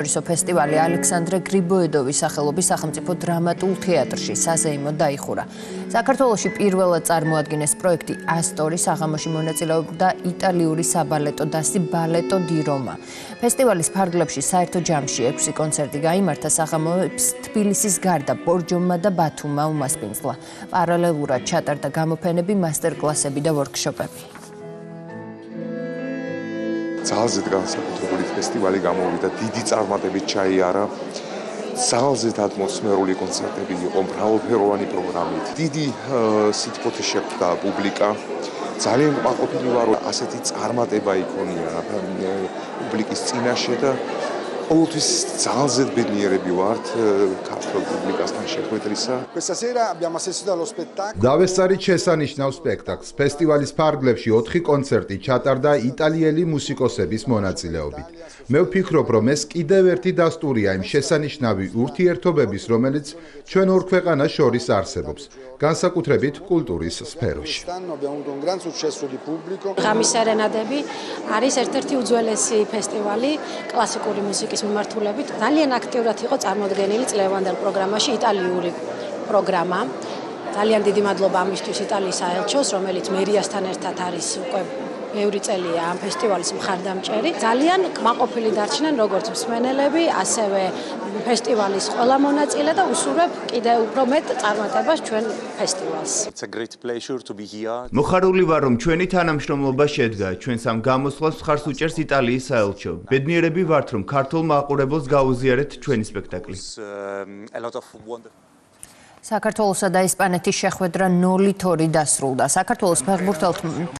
ფესტივალი ალექსანდრე გრიბოედოვის სახელობის სახელმწიფო დრამატულ თეატრში საზეიმოდ დაიხურა. საქართველოში პირველად წარმოადგინეს პროექტი ასტორი, საღამოში მონაწილეობდა იტალიური საბალეტო დასი ბალეტო დი რომა. ფესტივალის ფარგლებში საერთო ჯამში 6 კონცერტი გაიმართა, საღამოებს თბილისის გარდა ბორჯომმა და ბათუმმა უმასპინძლა. პარალელურად ჩატარდა გამოფენები, მასტერკლასები და ვორქშოპები. ძალზედ განსაკუთრებული ფესტივალი გამოვიდა, დიდი წარმატებით ჩაიარა. ძალზედ ატმოსფერული კონცერტები იყო, მრავალფეროვანი პროგრამით. დიდი სითბოთი შეხვდა პუბლიკა. ძალიან კმაყოფილი ვარ, ასეთი წარმატება იქონია პუბლიკის წინაშე და ყოველთვის ძალზედ ბედნიერები ვართ ქართულ პუბლიკასთან შეხვედრისა. დავესწარით შესანიშნავ სპექტაკლს. ფესტივალის ფარგლებში 4 კონცერტი ჩატარდა იტალიელი მუსიკოსების მონაწილეობით. მე ვფიქრობ, რომ ეს კიდევ ერთი დასტურია იმ შესანიშნავი ურთიერთობების, რომელიც ჩვენ ორ ქვეყანას შორის არსებობს, განსაკუთრებით კულტურის სფეროში. ღამის სერენადები არის ერთ-ერთი უძველესი ფესტივალი კლასიკური მუსიკის მიმართულებით. ძალიან აქტიურად იყო წარმოდგენილი წლევანდელ პროგრამაში იტალიური პროგრამა. ძალიან დიდი მადლობა ამისთვის იტალიის საელჩოს, რომელიც მერიასთან ერთად არის უკვე ბევრი წელია ამ ფესტივალის მხარდამჭერი. ძალიან კმაყოფილი დარჩნენ როგორც მსმენელები, ასევე ფესტივალის ყველა მონაწილე და უსურვებ კიდევ უფრო მეტ წარმატებას ჩვენ ფესტივალს. მოხარული ვარ, რომ ჩვენი თანამშრომლობა შედგა. ჩვენს ამ გამოსვლას მხარს უჭერს იტალიის საელჩო. ბედნიერები ვართ, რომ ქართულ მაყურებელს გაუზიარეთ ჩვენი სპექტაკლი. საქართველოსა და ესპანეთის შეხვედრა 0-2 დასრულდა. საქართველოს ფეხბურთელთა